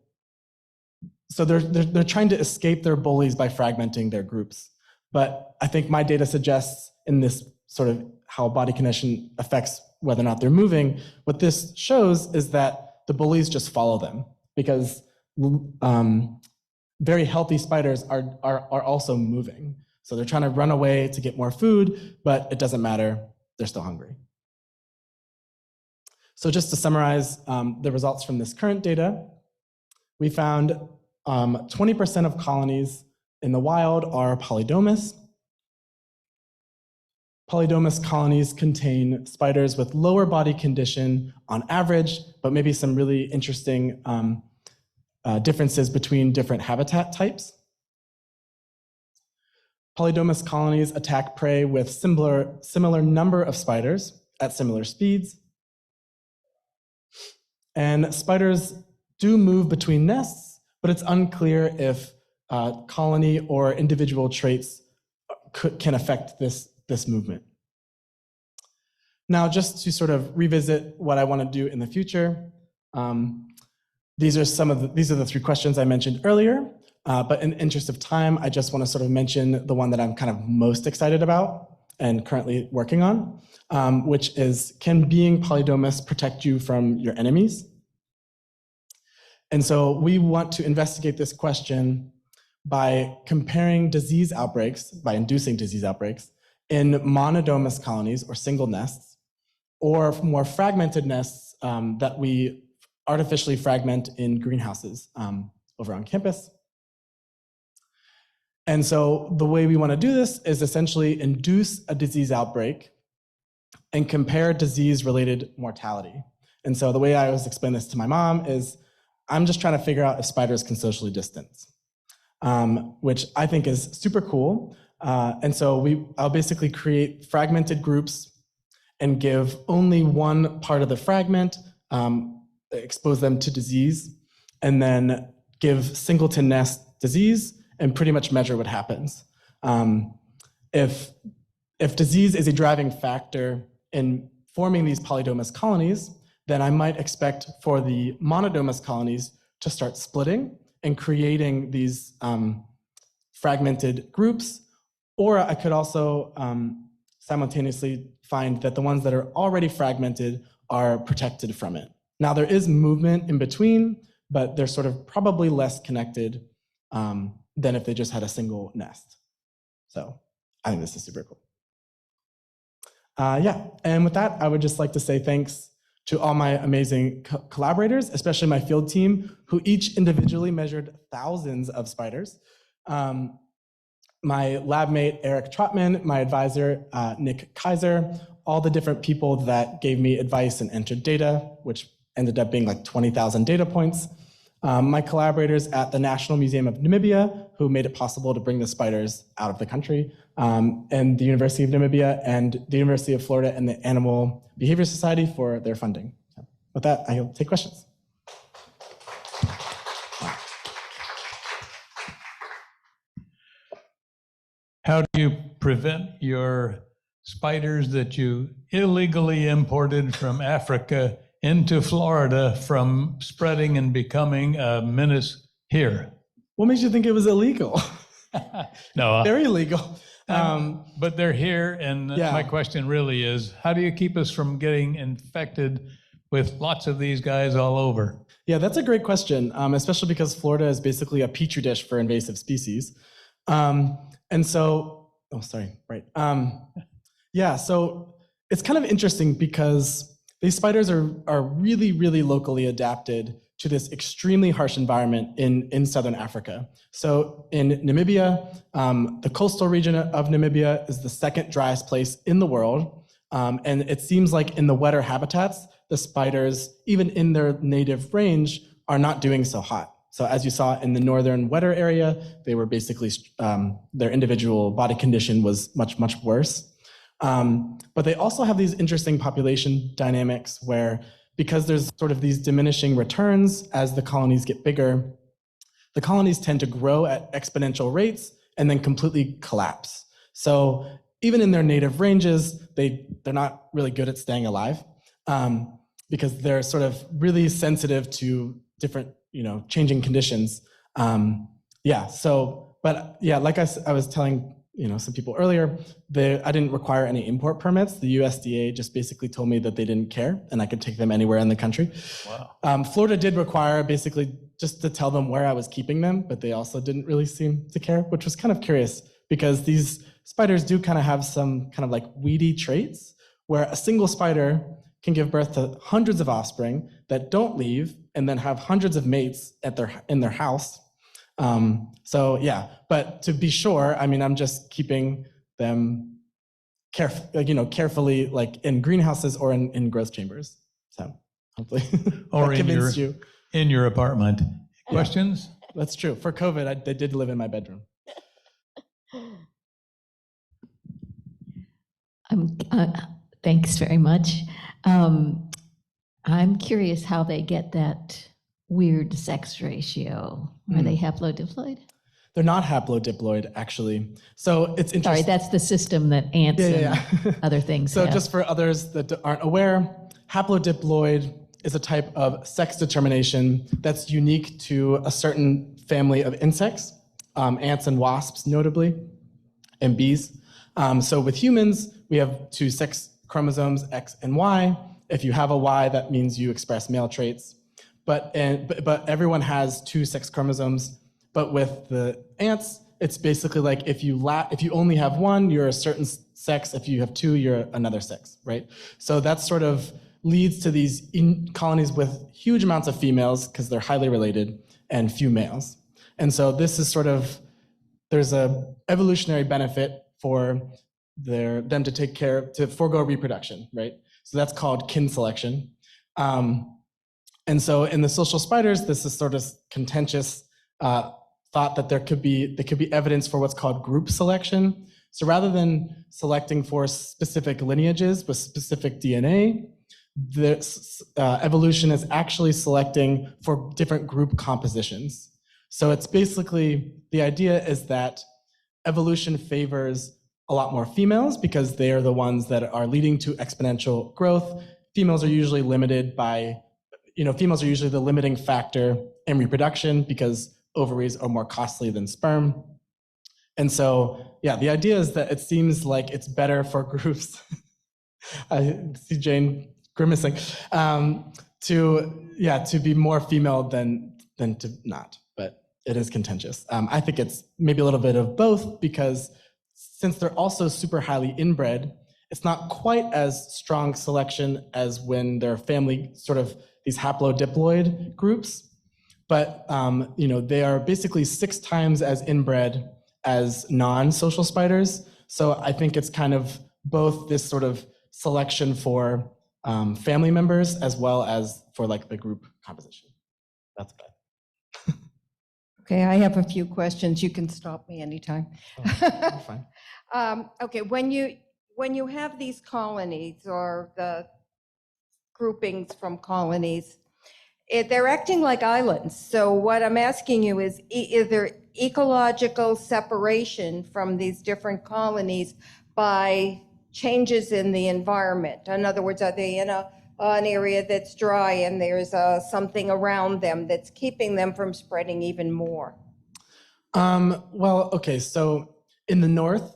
so they're trying to escape their bullies by fragmenting their groups. But I think my data suggests in this sort of how body condition affects whether or not they're moving, what this shows is that the bullies just follow them, because very healthy spiders are also moving. So they're trying to run away to get more food, but it doesn't matter, they're still hungry. So just to summarize the results from this current data, we found 20% of colonies in the wild are polydomous. Polydomous colonies contain spiders with lower body condition on average, but maybe some really interesting differences between different habitat types. Polydomous colonies attack prey with similar number of spiders at similar speeds. And spiders do move between nests, but it's unclear if colony or individual traits can affect this movement. Now, just to sort of revisit what I want to do in the future, these are the 3 questions I mentioned earlier, but in the interest of time, I just want to sort of mention the one that I'm kind of most excited about and currently working on, which is, can being polydomous protect you from your enemies? And so we want to investigate this question by comparing disease outbreaks, by inducing disease outbreaks, in monodomous colonies or single nests, or more fragmented nests that we artificially fragment in greenhouses over on campus. And so the way we want to do this is essentially induce a disease outbreak and compare disease-related mortality. And so the way I always explain this to my mom is, I'm just trying to figure out if spiders can socially distance, which I think is super cool. And so I'll basically create fragmented groups and give only one part of the fragment, expose them to disease, and then give singleton nest disease and pretty much measure what happens. If disease is a driving factor in forming these polydomous colonies, then I might expect for the monodomous colonies to start splitting and creating these fragmented groups. Or I could also simultaneously find that the ones that are already fragmented are protected from it. Now, there is movement in between, but they're sort of probably less connected than if they just had a single nest. So I think this is super cool. Yeah, and with that, I would just like to say thanks to all my amazing collaborators, especially my field team, who each individually measured thousands of spiders. My lab mate, Eric Trotman, my advisor, Nick Kaiser, all the different people that gave me advice and entered data, which ended up being like 20,000 data points. My collaborators at the National Museum of Namibia, who made it possible to bring the spiders out of the country, and the University of Namibia and the University of Florida and the Animal Behavior Society for their funding. So with that, I'll take questions. How do you prevent your spiders that you illegally imported from Africa into Florida from spreading and becoming a menace here? What makes you think it was illegal? No. Very illegal. But they're here, and Yeah. my question really is, how do you keep us from getting infected with lots of these guys all over? Yeah, that's a great question, especially because Florida is basically a petri dish for invasive species. And so, oh, sorry, right. Yeah, so it's kind of interesting because these spiders are really, really locally adapted to this extremely harsh environment in southern Africa. So in Namibia, the coastal region of Namibia is the second driest place in the world. And it seems like in the wetter habitats, the spiders, even in their native range, are not doing so hot. So as you saw in the northern wetter area, they were basically, their individual body condition was much, much worse. But they also have these interesting population dynamics where, because there's sort of these diminishing returns as the colonies get bigger, the colonies tend to grow at exponential rates and then completely collapse. So even in their native ranges, they're not really good at staying alive, because they're sort of really sensitive to different, changing conditions. Like I was telling some people earlier, I didn't require any import permits. The USDA just basically told me that they didn't care and I could take them anywhere in the country. Wow. Florida did require basically just to tell them where I was keeping them, but they also didn't really seem to care, which was kind of curious because these spiders do kind of have some kind of like weedy traits where a single spider can give birth to hundreds of offspring that don't leave and then have hundreds of mates in their house. But to be sure, I'm just keeping them carefully, like in greenhouses or in growth chambers. So hopefully Or in your apartment. Questions? That's true. For COVID, they did live in my bedroom. Thanks very much. I'm curious how they get that weird sex ratio. Are they haplodiploid? They're not haplodiploid, actually. So it's interesting. Sorry, that's the system that ants and other things So have. just for others that aren't aware, haplodiploid is a type of sex determination that's unique to a certain family of insects, ants and wasps notably, and bees. So with humans, we have two sex chromosomes, X and Y. If you have a Y, that means you express male traits. But everyone has two sex chromosomes. But with the ants, it's basically like if you only have one, you're a certain sex. If you have two, you're another sex, right? So that sort of leads to these colonies with huge amounts of females because they're highly related and few males. And so this is there's a evolutionary benefit for them to forego reproduction, right? So that's called kin selection. And so in the social spiders, this is sort of contentious thought that there could be evidence for what's called group selection. So rather than selecting for specific lineages with specific DNA, evolution is actually selecting for different group compositions. So it's basically, the idea is that evolution favors a lot more females because they are the ones that are leading to exponential growth. Females are usually limited by, females are usually the limiting factor in reproduction because ovaries are more costly than sperm. And so, the idea is that it seems like it's better for groups. I see Jane grimacing, to be more female than to not, but it is contentious. I think it's maybe a little bit of both because since they're also super highly inbred, it's not quite as strong selection as when they're family, sort of these haplodiploid groups. But they are basically 6 times as inbred as non-social spiders. So I think it's kind of both this sort of selection for family members as well as for like the group composition. That's bad. Okay, I have a few questions. You can stop me anytime. Oh, fine. Okay, when you have these colonies or the groupings from colonies, they're acting like islands. So what I'm asking you is there ecological separation from these different colonies by changes in the environment? In other words, are they in an area that's dry and there's something around them that's keeping them from spreading even more? Well, okay, so In the north,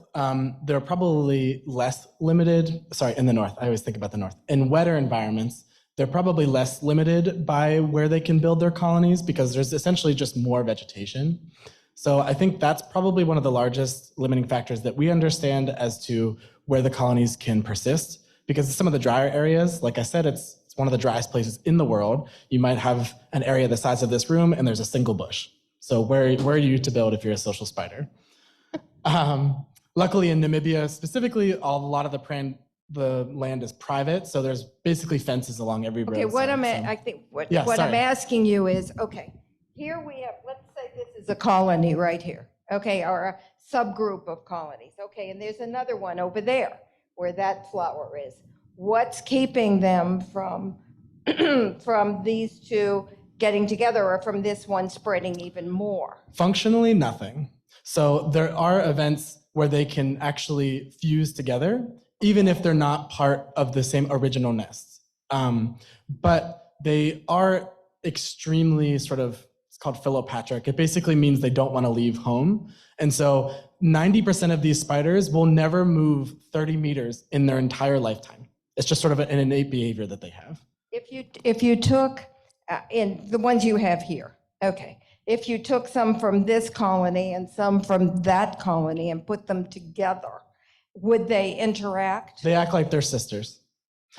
they're probably less limited. Sorry, in the north, I always think about the north. In wetter environments, they're probably less limited by where they can build their colonies because there's essentially just more vegetation. So I think that's probably one of the largest limiting factors that we understand as to where the colonies can persist. Because some of the drier areas, like I said, it's one of the driest places in the world. You might have an area the size of this room and there's a single bush. So where are you to build if you're a social spider? Luckily in Namibia specifically, a lot of the land is private, so there's basically fences along every road. Okay, what I'm asking you is, okay, here we have, let's say this is a colony right here, okay, or a subgroup of colonies, okay, and there's another one over there where that flower is. What's keeping them from from these two getting together, or from this one spreading even more? Functionally, nothing. So there are events where they can actually fuse together, even if they're not part of the same original nest. But they are extremely sort of, it's called philopatric. It basically means they don't want to leave home. And so 90% of these spiders will never move 30 meters in their entire lifetime. It's just sort of an innate behavior that they have. If you took, in the ones you have here, okay, if you took some from this colony and some from that colony and put them together, would they interact? They act like they're sisters.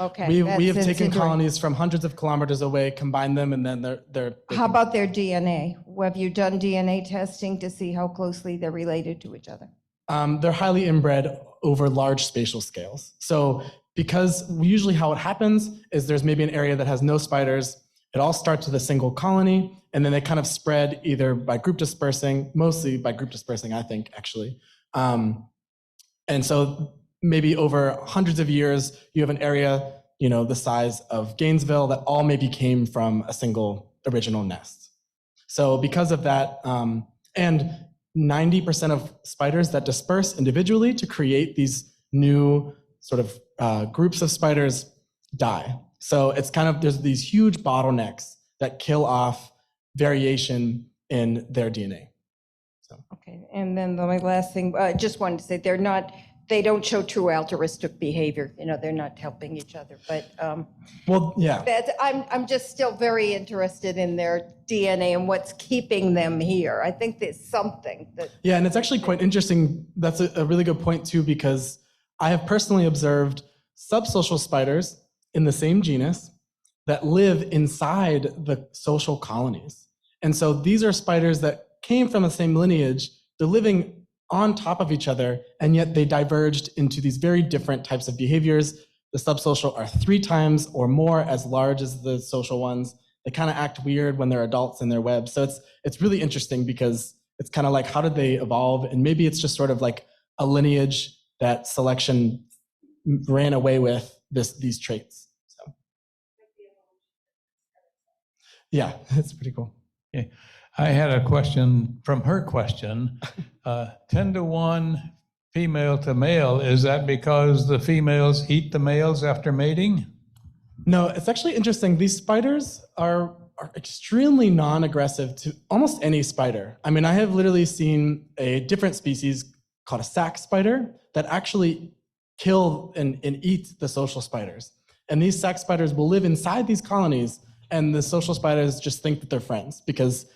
Okay. We have taken colonies from hundreds of kilometers away, combined them, and then they're How about their DNA? Have you done DNA testing to see how closely they're related to each other? They're highly inbred over large spatial scales. So because usually how it happens is there's maybe an area that has no spiders. It all starts with a single colony, and then they kind of spread either by group dispersing, mostly by group dispersing, I think, actually. And so maybe over hundreds of years, you have an area, the size of Gainesville that all maybe came from a single original nest. So because of that, and 90% of spiders that disperse individually to create these new sort of groups of spiders die. So it's kind of, there's these huge bottlenecks that kill off variation in their DNA. So. Okay, and then my last thing, I just wanted to say they don't show true altruistic behavior. They're not helping each other, but well, yeah. I'm just still very interested in their DNA and what's keeping them here. I think there's something that. Yeah, and it's actually quite interesting. That's a really good point too, because I have personally observed subsocial spiders in the same genus that live inside the social colonies. And so these are spiders that came from the same lineage. They're living on top of each other, and yet they diverged into these very different types of behaviors. The subsocial are 3 times or more as large as the social ones. They kind of act weird when they're adults in their web. So it's really interesting because it's kind of like, how did they evolve? And maybe it's just sort of like a lineage that selection ran away with these traits. So yeah, it's pretty cool. Okay. I had a question from her question. 10-to-1 female to male, is that because the females eat the males after mating? No, it's actually interesting. These spiders are extremely non-aggressive to almost any spider. I mean, I have literally seen a different species called a sac spider that actually kill and eat the social spiders. And these sac spiders will live inside these colonies, and the social spiders just think that they're friends because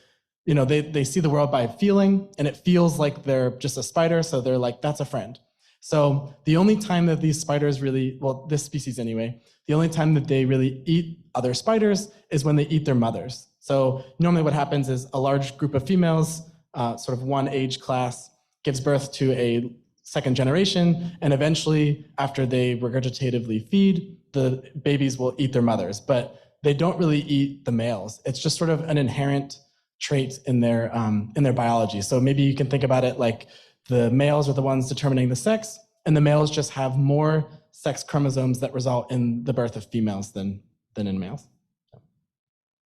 they see the world by feeling, and it feels like they're just a spider, so they're like, that's a friend. So the only time that these spiders really, well, this species anyway, the only time that they really eat other spiders is when they eat their mothers. So normally what happens is a large group of females, sort of one age class, gives birth to a second generation, and eventually, after they regurgitatively feed, the babies will eat their mothers, but they don't really eat the males. It's just sort of an inherent trait in their biology. So maybe you can think about it like the males are the ones determining the sex, and the males just have more sex chromosomes that result in the birth of females than in males.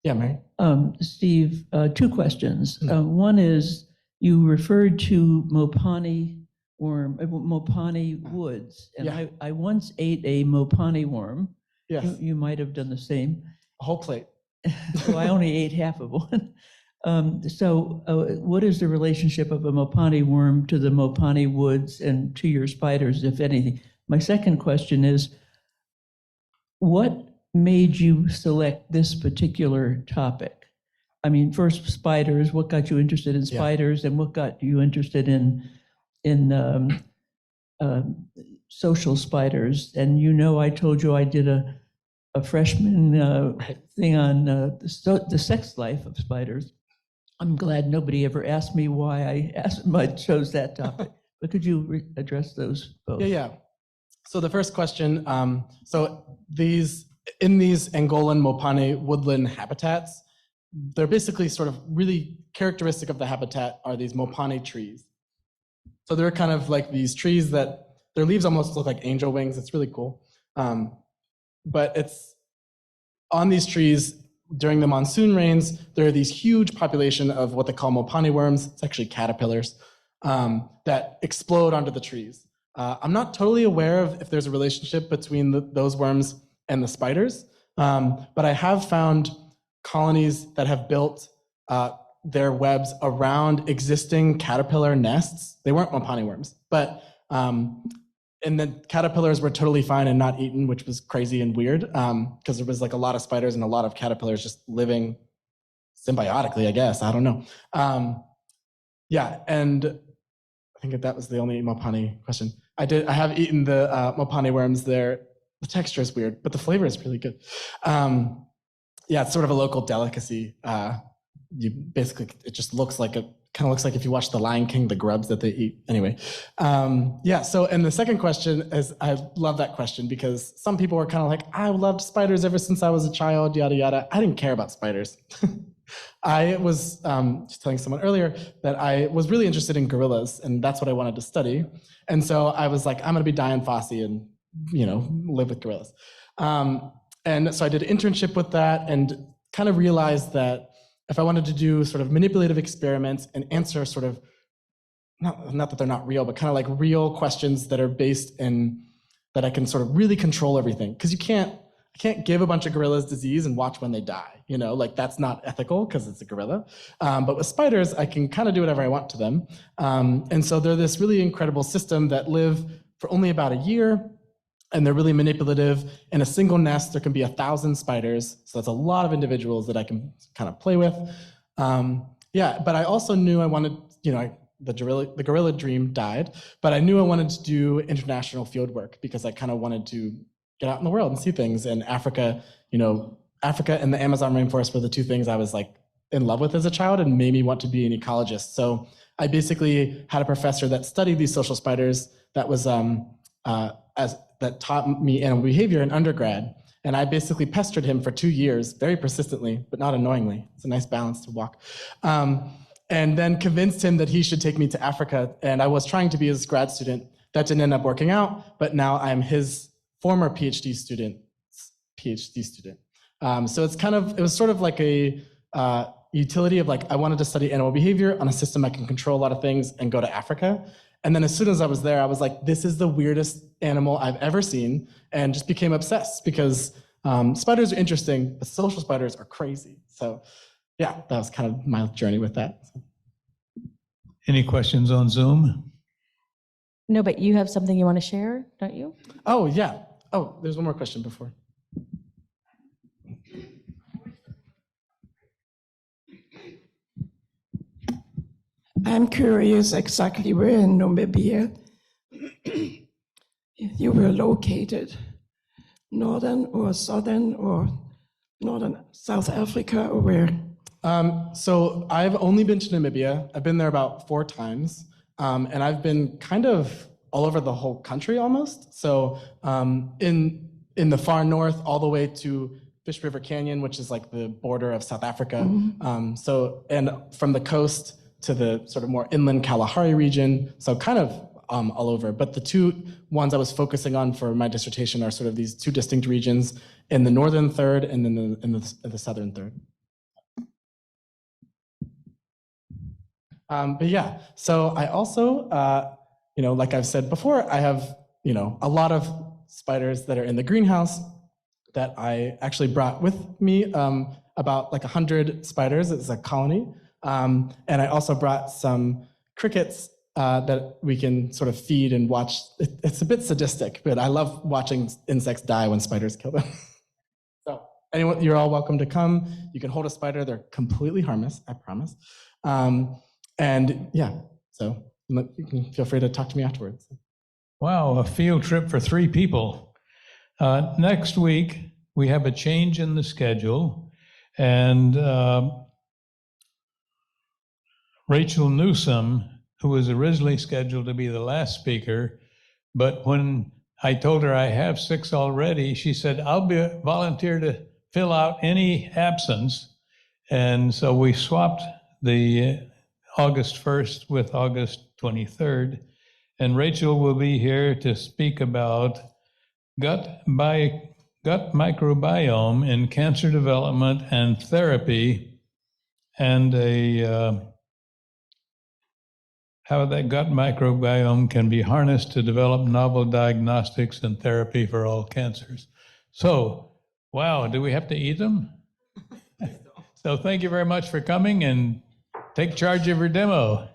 Yeah, Mary? Steve, 2 questions. One is, you referred to Mopani worm, Mopani woods, and Yeah. I once ate a Mopani worm. Yes, You might have done the same. a whole plate. Well, I only ate half of one. What is the relationship of a Mopani worm to the Mopani woods and to your spiders, if anything? My second question is, what made you select this particular topic? I mean, first spiders, what got you interested in spiders, and what got you interested in social spiders? And I told you I did a freshman thing on the sex life of spiders. I'm glad nobody ever asked me why I chose that topic. But could you address those both? Yeah. So the first question, in these Angolan Mopani woodland habitats, they're basically sort of really characteristic of the habitat are these Mopani trees. So they're kind of like these trees that their leaves almost look like angel wings. It's really cool. But it's on these trees during the monsoon rains, there are these huge population of what they call Mopani worms. It's actually caterpillars that explode onto the trees. I'm not totally aware of if there's a relationship between those worms and the spiders, but I have found colonies that have built their webs around existing caterpillar nests. They weren't Mopani worms, but and the caterpillars were totally fine and not eaten, which was crazy and weird because there was like a lot of spiders and a lot of caterpillars just living symbiotically, I guess. I don't know. And I think that was the only Mopani question. I have eaten the Mopani worms there. The texture is weird, but the flavor is really good. It's sort of a local delicacy. It just looks like kind of looks like if you watch The Lion King, the grubs that they eat. Anyway, and the second question is, I love that question because some people were kind of like, I loved spiders ever since I was a child, yada, yada. I didn't care about spiders. I was just telling someone earlier that I was really interested in gorillas, and that's what I wanted to study. And so I was like, I'm going to be Dian Fossey and, live with gorillas. And so I did an internship with that and kind of realized that if I wanted to do sort of manipulative experiments and answer sort of, not that they're not real, but kind of like real questions that are based in, that I can sort of really control everything. Because I can't give a bunch of gorillas disease and watch when they die. Like that's not ethical because it's a gorilla. But with spiders, I can kind of do whatever I want to them. And so they're this really incredible system that live for only about a year. And they're really manipulative. In a single nest, there can be 1,000 spiders. So that's a lot of individuals that I can kind of play with. But I also knew I wanted, the gorilla dream died, but I knew I wanted to do international field work because I kind of wanted to get out in the world and see things. And Africa and the Amazon rainforest were the two things I was like in love with as a child and made me want to be an ecologist. So I basically had a professor that studied these social spiders that was that taught me animal behavior in undergrad. And I basically pestered him for 2 years, very persistently, but not annoyingly. It's a nice balance to walk. And then convinced him that he should take me to Africa. And I was trying to be his grad student. That didn't end up working out, but now I'm his former PhD student. So it was sort of like a utility of like, I wanted to study animal behavior on a system I can control a lot of things and go to Africa. And then as soon as I was there, I was like, this is the weirdest animal I've ever seen, and just became obsessed because spiders are interesting, but social spiders are crazy. So that was kind of my journey with that. Any questions on Zoom? No, but you have something you want to share, don't you? Oh, yeah. Oh, there's one more question before. I'm curious exactly where in Namibia you were located, northern or southern or northern South Africa or where? So I've only been to Namibia. I've been there about 4 times, and I've been kind of all over the whole country almost. So in the far north, all the way to Fish River Canyon, which is like the border of South Africa. Mm-hmm. And from the coast to the sort of more inland Kalahari region, so kind of all over. But the 2 ones I was focusing on for my dissertation are sort of these 2 distinct regions in the northern third and then in the southern third. So I also, like I've said before, I have, a lot of spiders that are in the greenhouse that I actually brought with me, about like 100 spiders. It's a colony. And I also brought some crickets that we can sort of feed and watch. It's a bit sadistic, but I love watching insects die when spiders kill them. So anyone, you're all welcome to come. You can hold a spider. They're completely harmless, I promise. And yeah, so you can feel free to talk to me afterwards. Wow, a field trip for 3 people. Next week, we have a change in the schedule, and Rachel Newsom, who was originally scheduled to be the last speaker, but when I told her I have 6 already, she said, I'll volunteer to fill out any absence. And so we swapped the August 1st with August 23rd. And Rachel will be here to speak about gut microbiome in cancer development and therapy, and how that gut microbiome can be harnessed to develop novel diagnostics and therapy for all cancers. So, wow, do we have to eat them? So thank you very much for coming, and take charge of your demo.